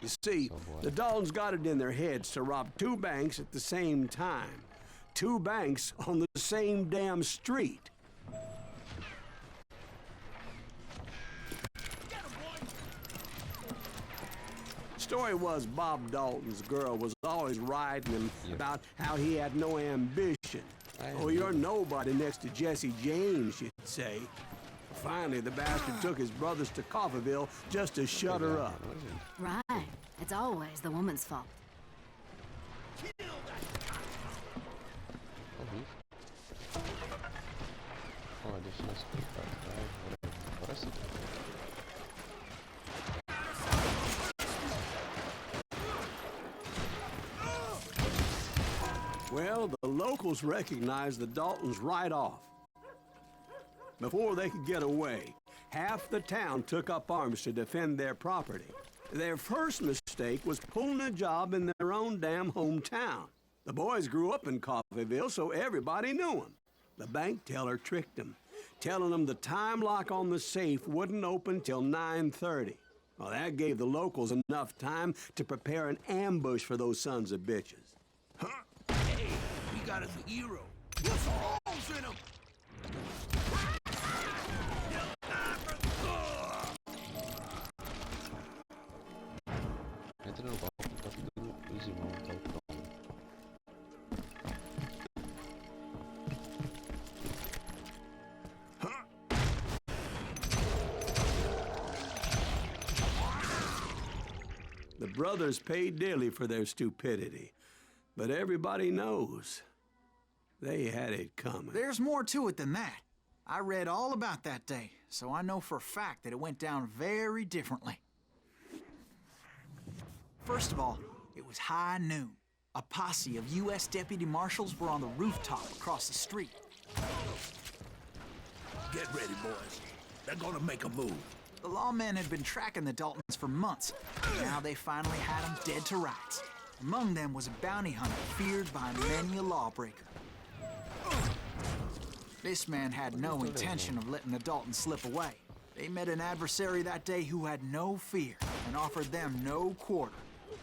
You see, the Daltons got it in their heads to rob two banks at the same time. Two banks on the same damn street. Story was Bob Dalton's girl was always riding him about how he had no ambition. Oh, you're nobody next to Jesse James, she'd say. Finally, the bastard took his brothers to Coffeyville just to shut her up. Right. It's always the woman's fault. Well, the locals recognized the Daltons right off. Before they could get away, half the town took up arms to defend their property. Their first mistake was pulling a job in their own damn hometown. The boys grew up in Coffeyville, so everybody knew them. The bank teller tricked them, telling them the time lock on the safe wouldn't open till 9:30. Well, that gave the locals enough time to prepare an ambush for those sons of bitches. Huh? Hey, we got us a hero. Put some holes in him! Entra no balcão, tá ficando os irmãos, tá pronto. The brothers paid dearly for their stupidity, but everybody knows they had it coming. There's more to it than that. I read all about that day, so I know for a fact that it went down very differently. First of all, it was high noon. A posse of U.S. deputy marshals were on the rooftop across the street. Get ready, boys. They're gonna make a move. The lawmen had been tracking the Daltons for months. Now they finally had them dead to rights. Among them was a bounty hunter feared by many a lawbreaker. This man had no intention of letting the Daltons slip away. They met an adversary that day who had no fear and offered them no quarter.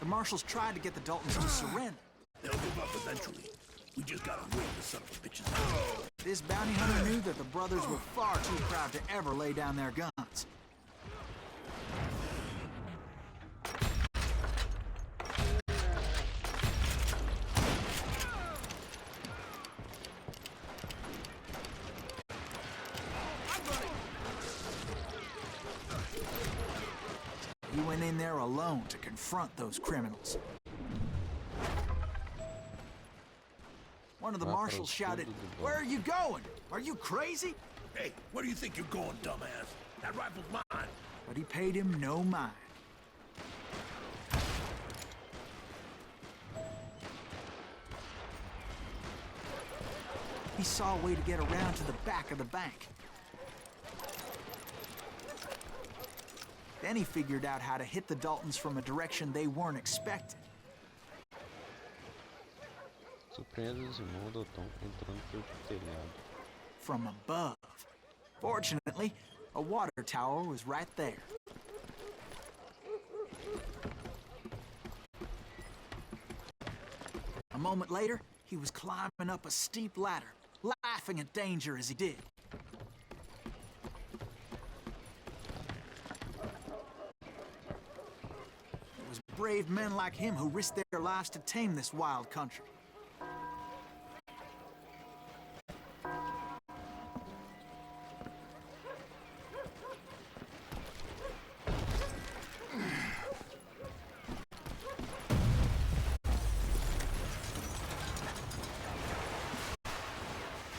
The marshals tried to get the Daltons to surrender. They'll give up eventually. We just gotta wait the son of bitches. This bounty hunter knew that the brothers were far too proud to ever lay down their guns. He went in there alone to confront those criminals. One of the marshals shouted, "Where are you going? Are you crazy?" Hey, where do you think you're going, dumbass? That rifle's mine. But he paid him no mind. He saw a way to get around to the back of the bank. Then he figured out how to hit the Daltons from a direction they weren't expecting. Surpreende os irmãos Dalton entrando pelo telhado. From above. Fortunately, a water tower was right there. A moment later, he was climbing up a steep ladder, laughing at danger as he did. It was brave men like him who risked their lives to tame this wild country.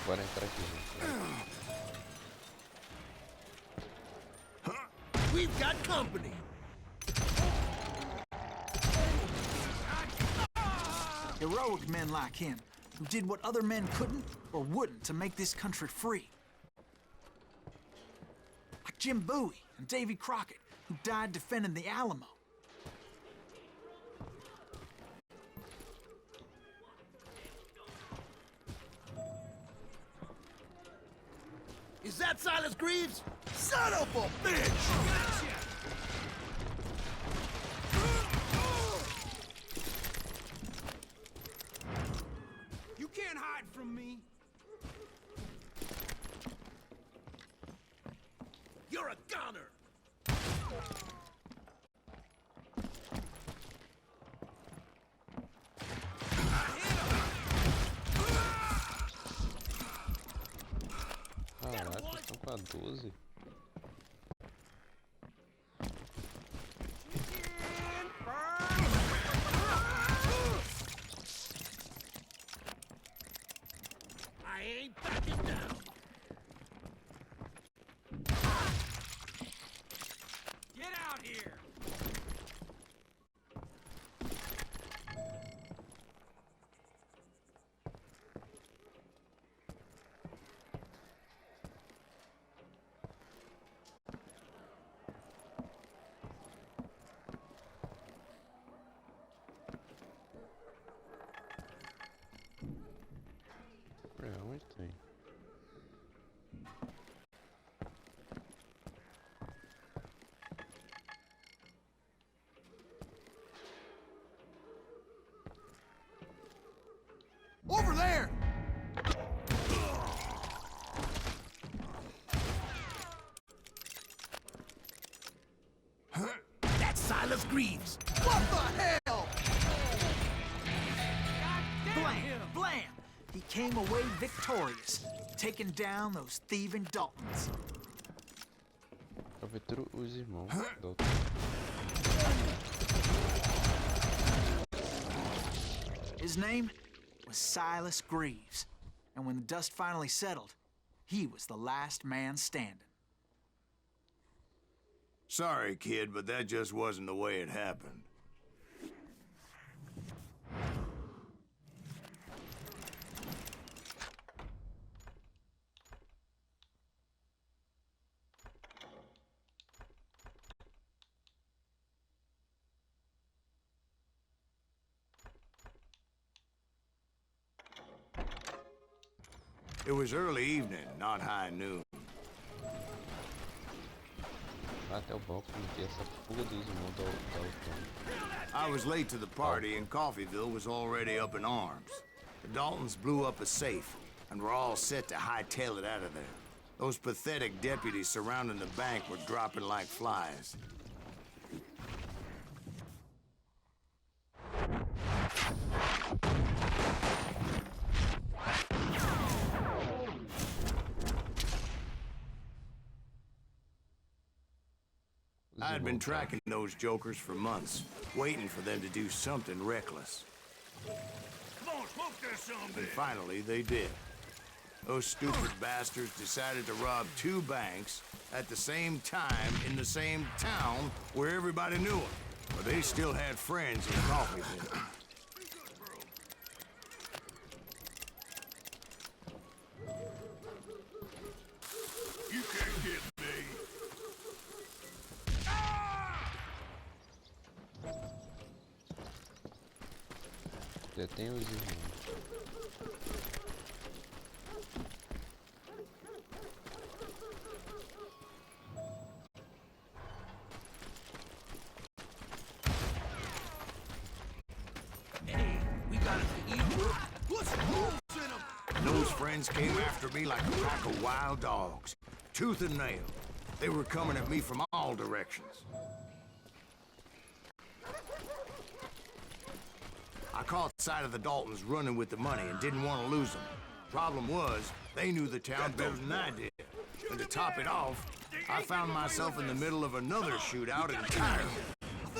Agora entrar aqui, gente. We've got company. Heroic men like him, who did what other men couldn't or wouldn't to make this country free. Like Jim Bowie and Davy Crockett, who died defending the Alamo. Is that Silas Greaves? Son of a bitch! You're a goner! Caraca, estão com a 12. I ain't backing down! Get out here! Onde tem? Over there! That's Silas Greaves! What the hell? Blam! Blam! He came away victorious, taking down those thieving Daltons. Captura os irmãos. Dalton. His name was Silas Greaves, and when the dust finally settled, he was the last man standing. Sorry, kid, but that just wasn't the way it happened. It was early evening, not high noon. Vai até o banco meter essa fuga dos irmãos Dalton. I was late to the party and Coffeyville was already up in arms. The Daltons blew up a safe and were all set to hightail it out of there. Those pathetic deputies surrounding the bank were dropping like flies. I had been tracking those jokers for months, waiting for them to do something reckless. Come on, smoke that some And finally, they did. Those stupid bastards decided to rob 2 banks at the same time in the same town where everybody knew them. But they still had friends in Coffeyville. You can't get me! Detém os irmãos. Hey, we got us an eagle. Put some holes in them! And those friends came after me like a pack of wild dogs, tooth and nail. They were coming at me from all directions. I caught sight of the Daltons running with the money and didn't want to lose them. Problem was, they knew the town better than I did. And to top it off, I found myself in the middle of another shootout entirely.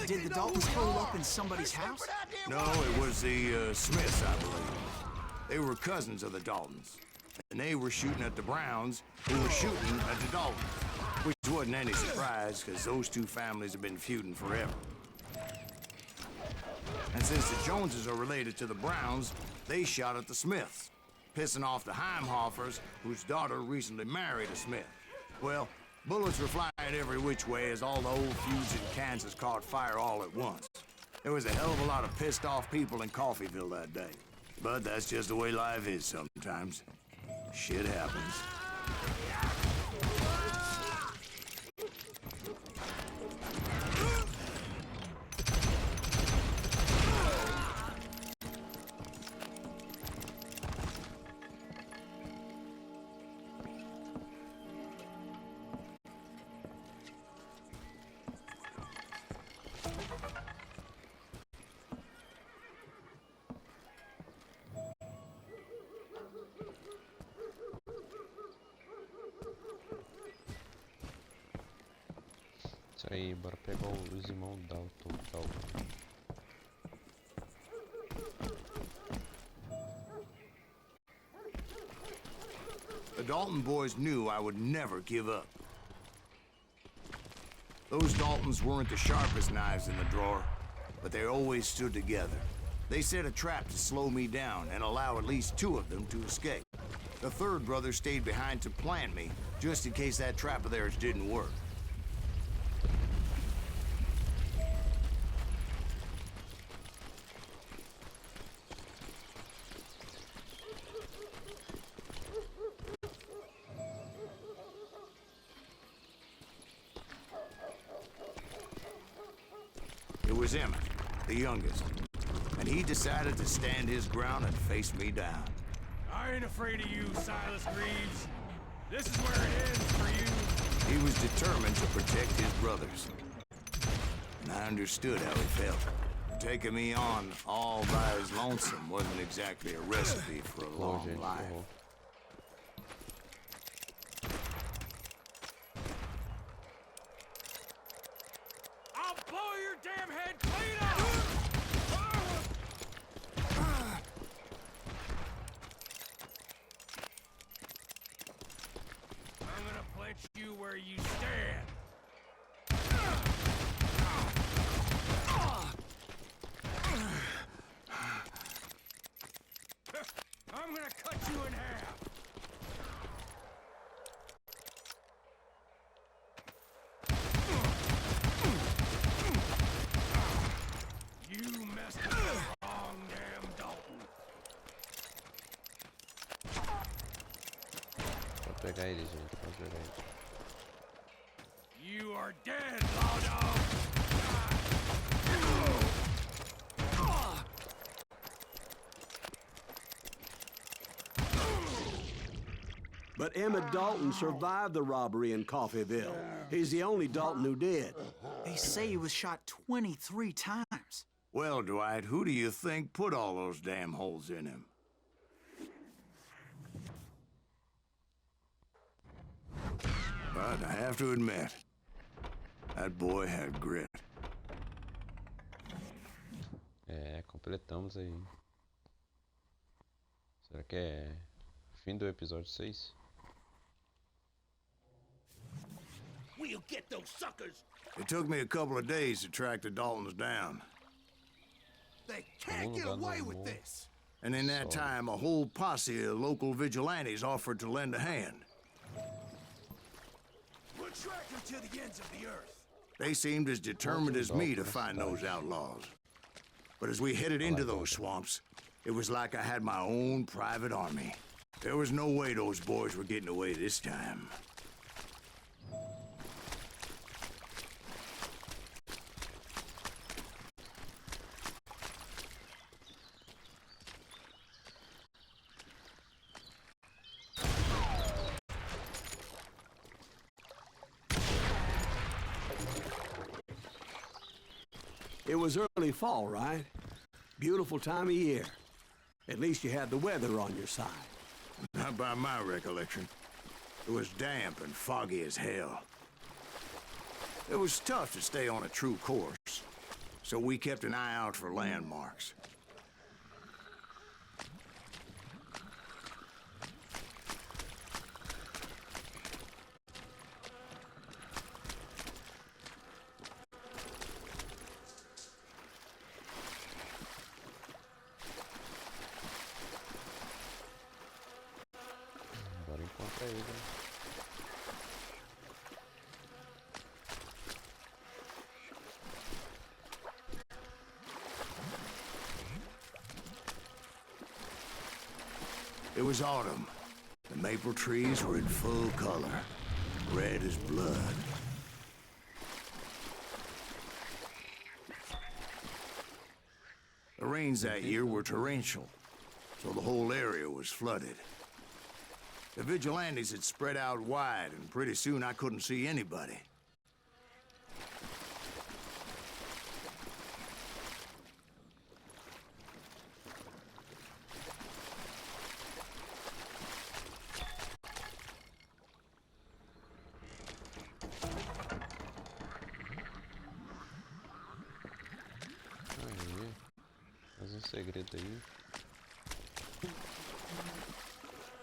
Did the Daltons hole up in somebody's house? No, it was the Smiths, I believe. They were cousins of the Daltons. And they were shooting at the Browns, who were shooting at the Daltons. Which wasn't any surprise, because those 2 families have been feuding forever. And since the Joneses are related to the Browns, they shot at the Smiths, pissing off the Heimhoffers, whose daughter recently married a Smith. Well, bullets were flying every which way as all the old feuds in Kansas caught fire all at once. There was a hell of a lot of pissed off people in Coffeyville that day. But that's just the way life is sometimes. Shit happens. Isso aí, bora pegar os irmãos Dalton. The Dalton boys knew I would never give up. Those Daltons weren't the sharpest knives in the drawer, but they always stood together. They set a trap to slow me down and allow at least 2 of them to escape. The third brother stayed behind to plant me, just in case that trap of theirs didn't work. It was Emmett, the youngest, and he decided to stand his ground and face me down. I ain't afraid of you, Silas Greaves. This is where it ends for you. He was determined to protect his brothers, and I understood how he felt. Taking me on all by his lonesome wasn't exactly a recipe for a long life. I'll blow your damn head clean off! I'm gonna plant you where you stand. I'm gonna cut you in half. You messed with the wrong damn Dalton. Vou pegar ele, gente. Vou pegar ele. You are dead, law dog. But Emmett Dalton survived the robbery in Coffeeville. He's the only Dalton who did. They say he was shot 23 times. Well, Dwight, who do you think put all those damn holes in him? But I have to admit, that boy had grit. É, completamos aí. Será que é fim do episódio 6? We'll get those suckers. It took me a couple of days to track the Daltons down. They can't get away with this. And in that time, a whole posse of local vigilantes offered to lend a hand. We'll track them to the ends of the earth. They seemed as determined as me to find those outlaws. But as we headed into those swamps, it was like I had my own private army. There was no way those boys were getting away this time. It was early fall, right? Beautiful time of year. At least you had the weather on your side. Not by my recollection. It was damp and foggy as hell. It was tough to stay on a true course, so we kept an eye out for landmarks. Bora encontrar ele, né? It was autumn. The maple trees were in full color, red as blood. The rains that year were torrential, so the whole area was flooded. The vigilantes had spread out wide, and pretty soon I couldn't see anybody. um segredo aí.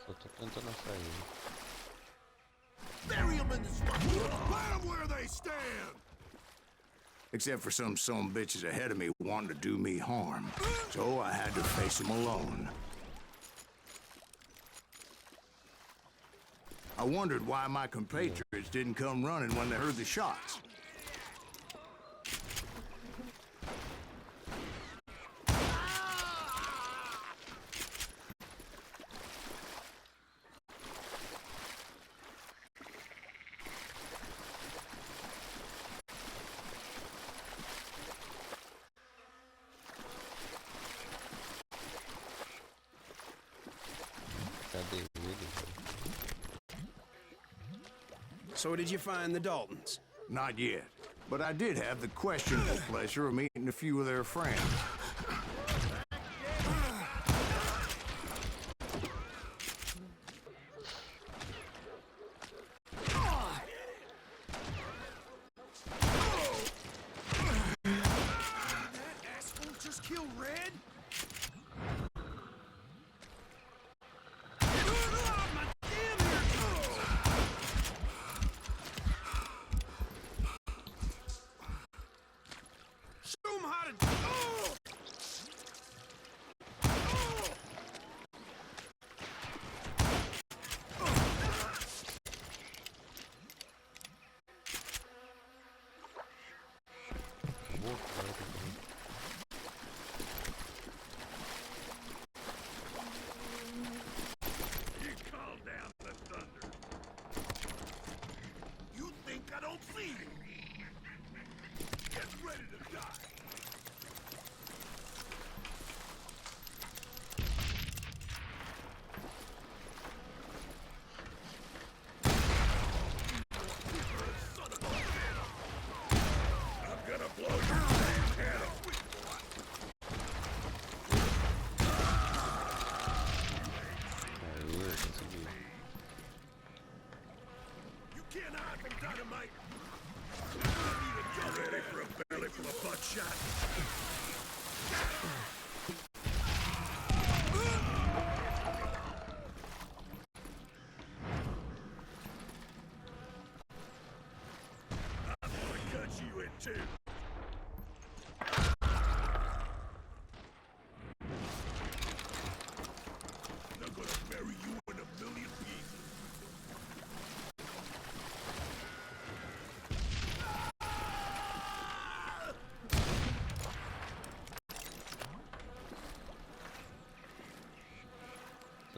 Só tô tentando achar ele. Bury them in the swamp. Plant them where they stand. Except for some son bitches ahead of me wanting to do me harm. So I had to face them alone. I wondered why my compatriots didn't come running when they heard the shots. Cadê ele, velho? So did you find the Daltons? Not yet. But I did have the questionable pleasure of meeting a few of their friends. Asshole just killed Red?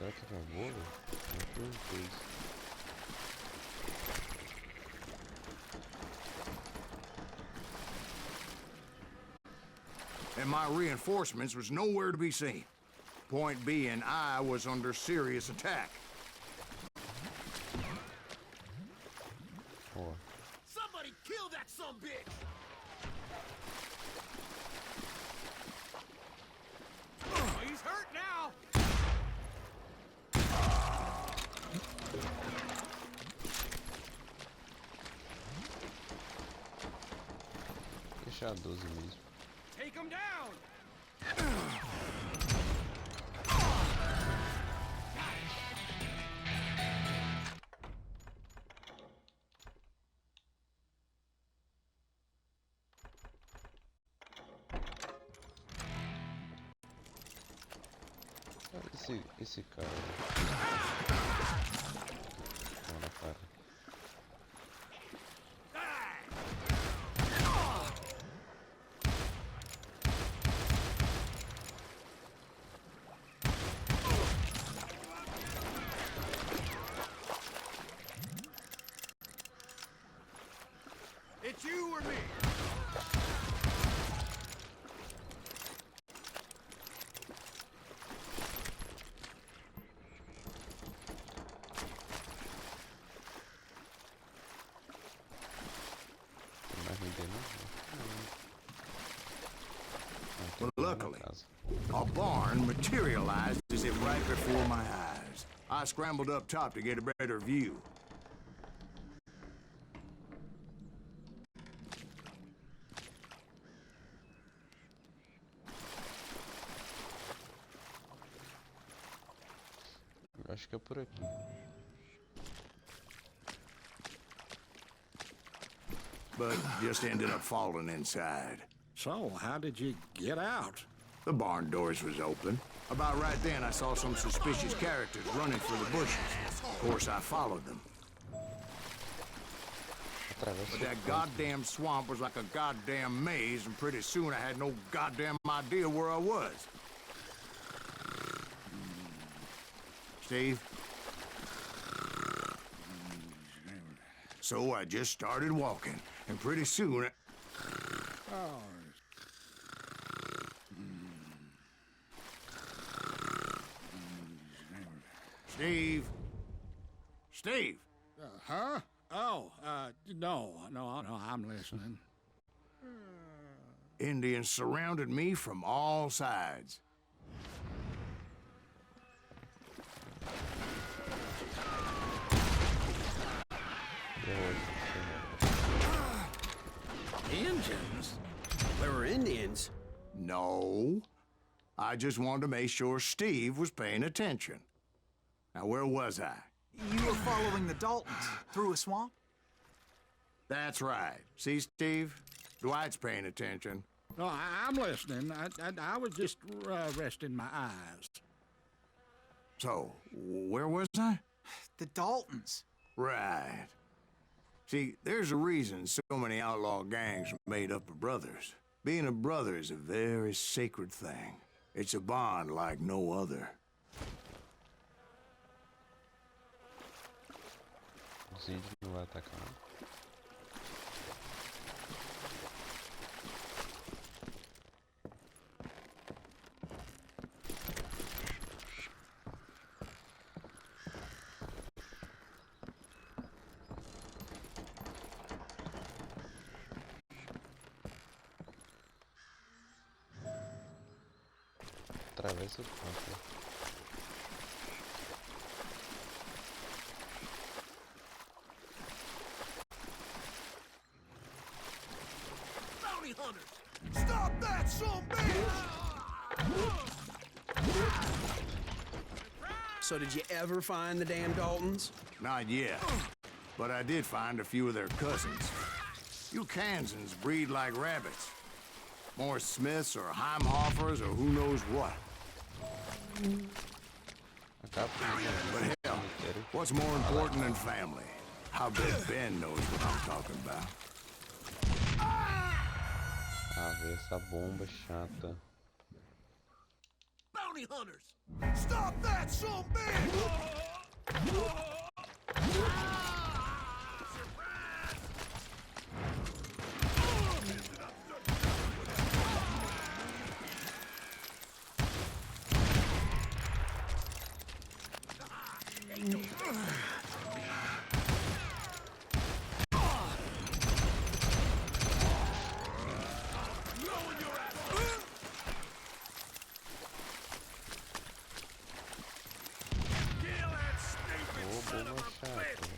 Será que acabou, velho? Não fez. And my reinforcements was nowhere to be seen. Point being, I was under serious attack. Ó, Somebody kill that sumbitch! Oh, he's hurt now! deixar 12 mesmo. Take him down! Esse cara. Olha, cara. It's you or me! Well, luckily, a barn materialized as if right before my eyes. I scrambled up top to get a better view. Acho que é por aqui. But just ended up falling inside. So, how did you get out? The barn doors was open. About right then, I saw some suspicious characters running for the bushes. Of course, I followed them. Atravessa But o that ponto. goddamn swamp was like a goddamn maze, and pretty soon I had no goddamn idea where I was. Steve? So I just started walking, and pretty soon... Steve? Steve? Huh? Oh, no, I'm listening. Indians surrounded me from all sides. Indians? There were Indians? No. I just wanted to make sure Steve was paying attention. Now, where was I? You were following the Daltons through a swamp? That's right. See, Steve? Dwight's paying attention. No, I'm listening. I was just resting my eyes. So, where was I? The Daltons. Right. See, there's a reason so many outlaw gangs are made up of brothers. Being a brother is a very sacred thing. It's a bond like no other. Os índios não vai atacar. Atravessa o campo. Bounty hunters! Stop that, son So did you ever find the damn Daltons? Not yet. But I did find a few of their cousins. You Kansans breed like rabbits. More Smiths or Heimhoffers or who knows what. Acaba But hell, what's more important than family? I bet Ben knows what I'm talking about. Ah, ver essa bomba chata. Bounty hunters! Stop that, son Ô, bomba chata.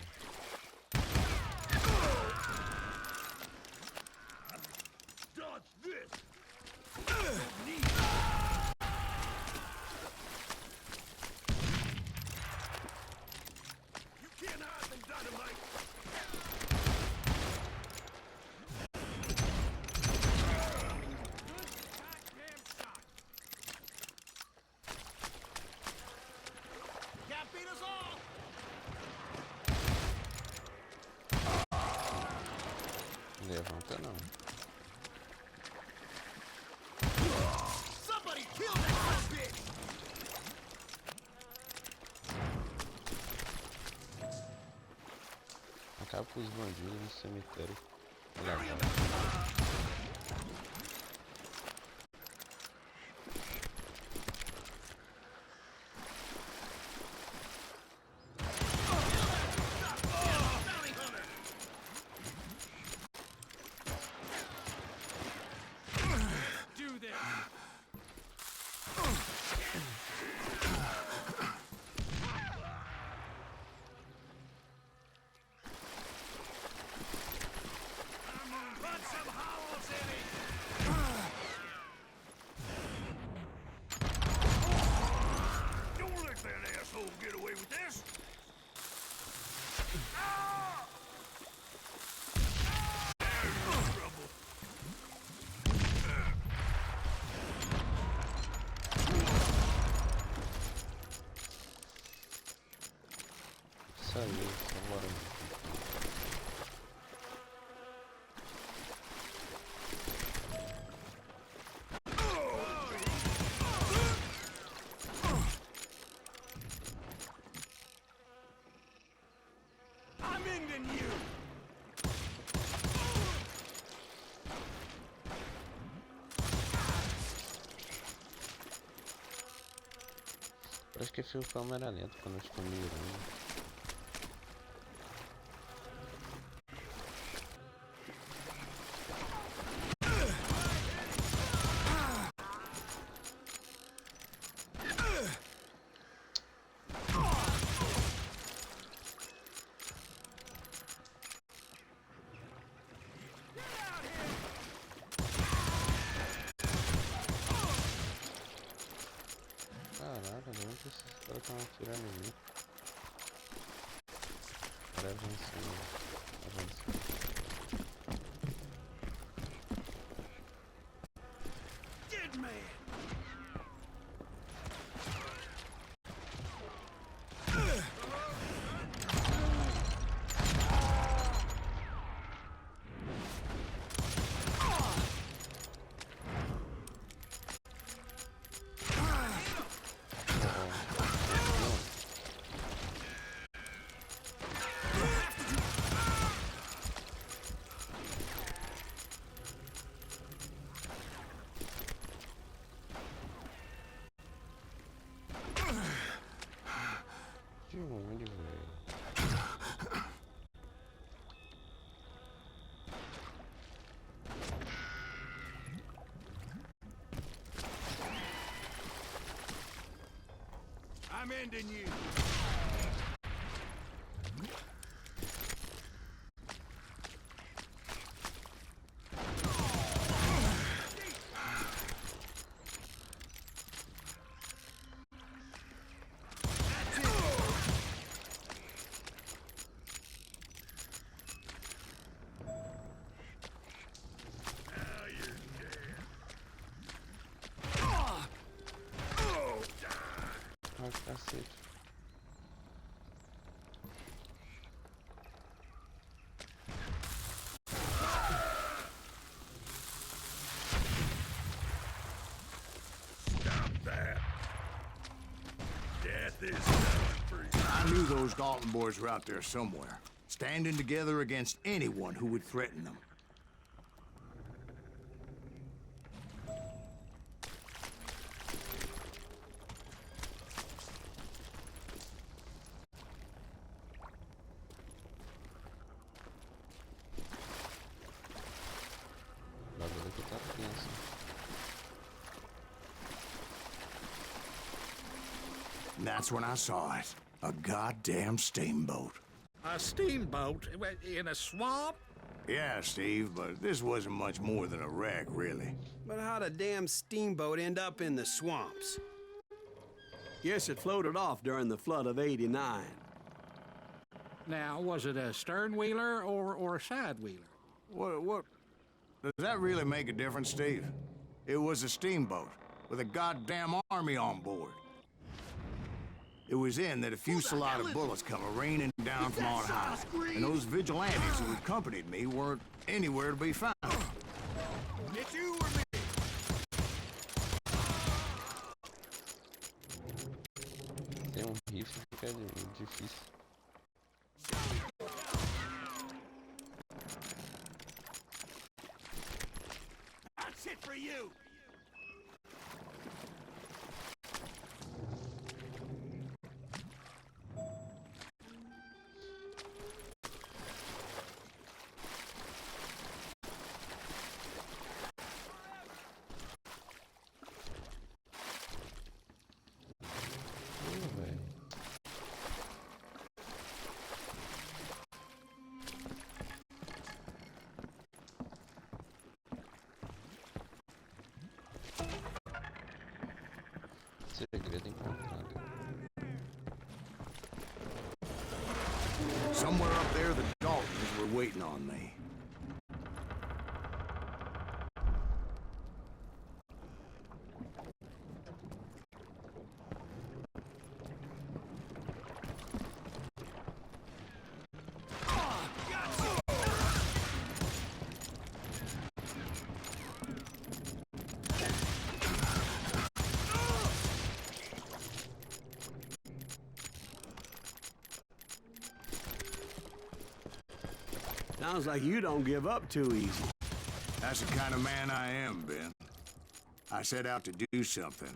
Levanta não. Somebody kill that bitch! Acaba com os bandidos no cemitério. Legal. Do this. Put some holes in it. Don't let that asshole get away with that. agora. I'm ending you! Parece que fica câmera lenta quando eu estou mirando. Caraca, de onde esses caras estão atirando em mim? Cara, avançando. Dead man! De onde, velho? I'm ending you! Ai, cacete. Death is coming for you. I knew those Dalton boys were out there somewhere, standing together against anyone who would threaten them. O bagulho aqui tá tenso. And that's when I saw it. A goddamn steamboat. A steamboat in a swamp? Yeah, Steve, but this wasn't much more than a wreck, really. But how'd a damn steamboat end up in the swamps? Yes, it floated off during the flood of '89. Now, was it a stern wheeler or a side wheeler? What? Does that really make a difference, Steve? It was a steamboat with a goddamn army on board. It was in that a fusillade of bullets come raining down from on high, and those vigilantes who accompanied me weren't anywhere to be found. It's you or me! Tem rifle, fica difícil. That's it for you! Velho. Segredo encontrado. Somewhere up there, the Daltons were waiting on me. Sounds like you don't give up too easy. That's the kind of man I am, Ben. I set out to do something.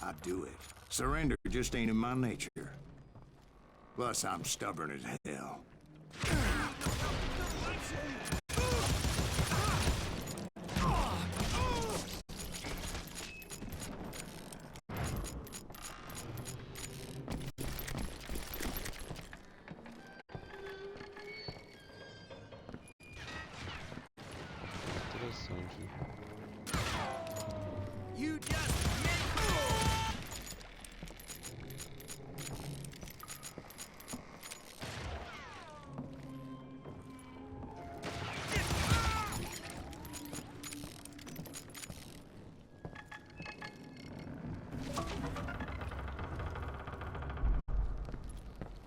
I do it. Surrender just ain't in my nature. Plus, I'm stubborn as hell. Interessante. You just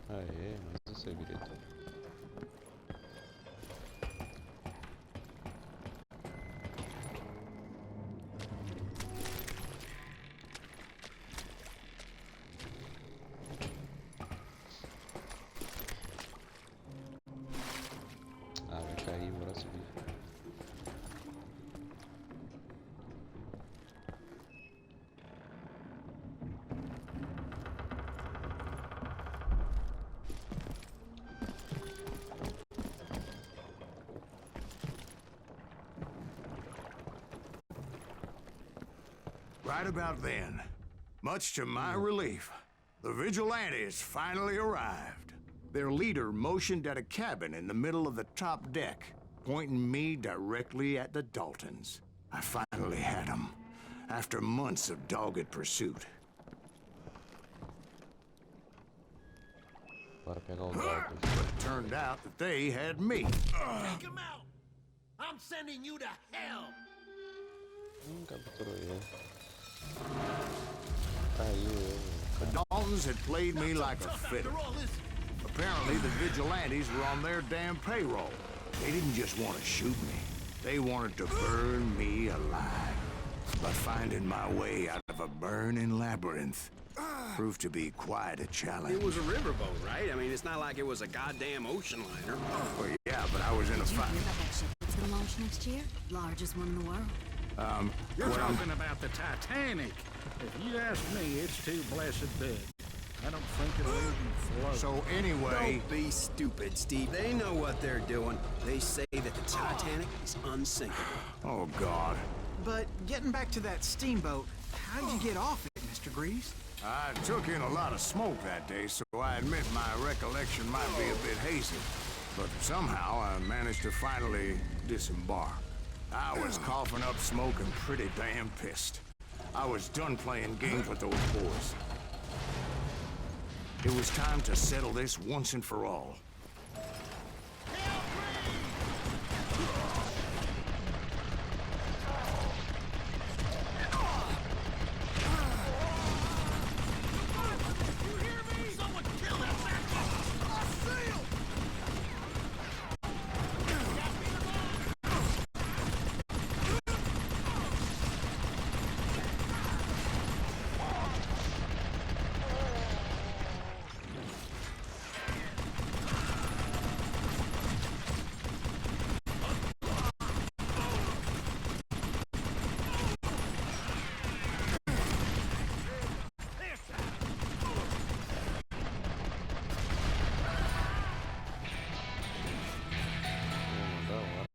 Aê, mas o segredo. Ah, vai cair, bora subir. Right about then, much to my relief, the vigilantes finally arrived. Their leader motioned at a cabin in the middle of the top deck, pointing me directly at the Daltons. I finally had them, after months of dogged pursuit. Bora pegar o Dalton. But it turned out that they had me. take him out. I'm sending you to hell. Capturou ele. Caiu ele. The Daltons had played me like a fiddle. Apparently, the vigilantes were on their damn payroll. They didn't just want to shoot me. They wanted to burn me alive. But finding my way out of a burning labyrinth proved to be quite a challenge. It was a riverboat, right? I mean, it's not like it was a goddamn ocean liner. Well, yeah, but I was in a Did you fight. hear about that ship that's gonna launch next year? Largest one in the world. You're What I'm- talking about the Titanic. If you ask me, it's too blessed big. I don't think it'll even float. So anyway, Don't be stupid, Steve. They know what they're doing. They say that the Titanic is unsinkable. oh God, But getting back to that steamboat, how'd you get off it, Mr. Greaves? I took in a lot of smoke that day, so I admit my recollection might be a bit hazy. But somehow I managed to finally disembark. I was coughing up smoke and pretty damn pissed. I was done playing games with those boys. It was time to settle this once and for all. Da hora.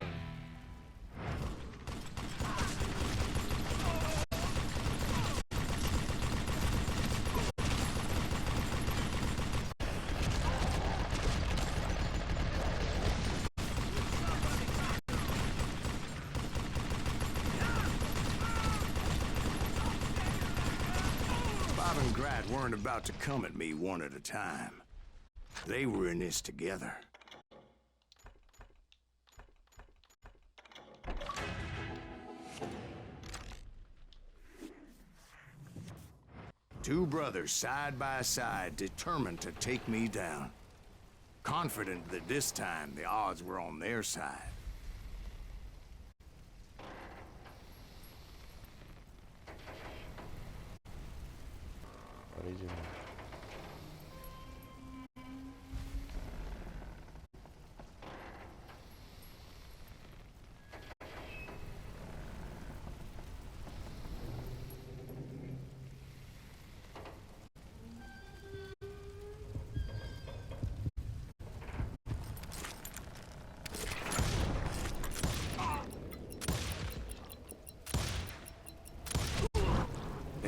Bob and Grat weren't about to come at me one at a time. They were in this together. Two brothers side by side, determined to take me down. Confident that this time the odds were on their side. Parei de ver.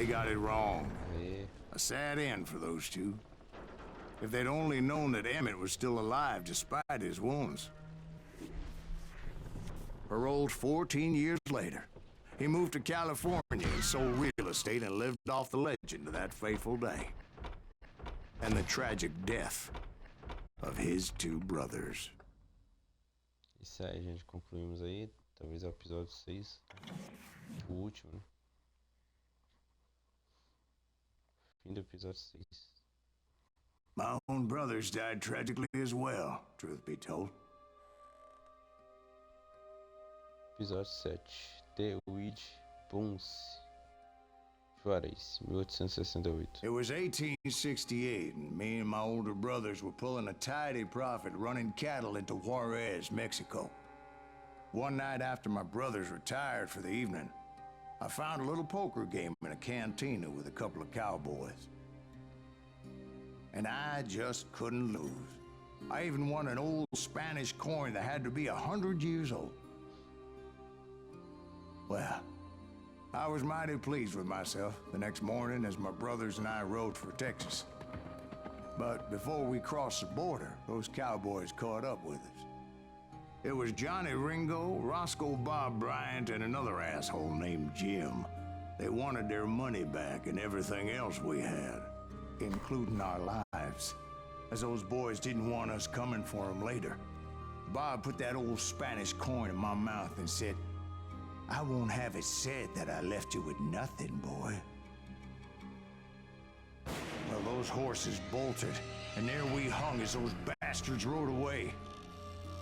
they got it wrong. Aí, A sad end for those two. If they'd only known that Emmett was still alive despite his wounds. Paroled 14 years later, he moved to California and sold real estate and lived off the legend of that fateful day. And the tragic death of his two brothers. isso aí, gente. Concluímos aí. Talvez é o episódio 6. O último, né? Fim do episódio 6. My own brothers died tragically as well, truth be told. Episódio 7. The Weed Bones. Juarez, 1868. It was 1868, and me and my older brothers were pulling a tidy profit running cattle into Juarez, Mexico. One night after my brothers retired for the evening, I found a little poker game in a cantina with a couple of cowboys. And I just couldn't lose. I even won an old Spanish coin that had to be 100 years old. Well, I was mighty pleased with myself the next morning as my brothers and I rode for Texas. But before we crossed the border, those cowboys caught up with us. It was Johnny Ringo, Roscoe Bob Bryant, and another asshole named Jim. They wanted their money back and everything else we had, including our lives, as those boys didn't want us coming for them later. Bob put that old Spanish coin in my mouth and said, "I won't have it said that I left you with nothing, boy." Well, those horses bolted, and there we hung as those bastards rode away.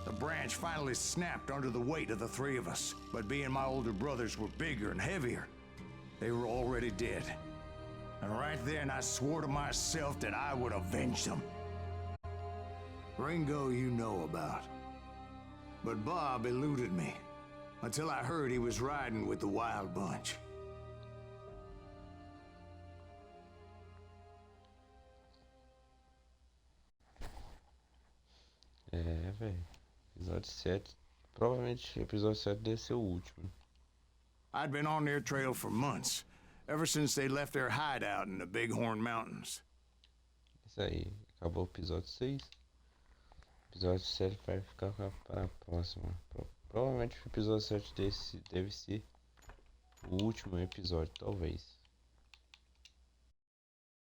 The branch finally snapped under the weight of the three of us, but being my older brothers were bigger and heavier, they were already dead. And right then I swore to myself that I would avenge them. Ringo you know about. But Bob eluded me, until I heard he was riding with the Wild Bunch. É, velho. Episódio 7. Provavelmente o episódio 7 deve ser o último. I'd been on their trail for months, ever since they left their hideout in the Bighorn Mountains. Isso aí. Acabou o episódio 6. O episódio 7 vai ficar para a próxima. Provavelmente o episódio 7 desse deve ser o último episódio, talvez.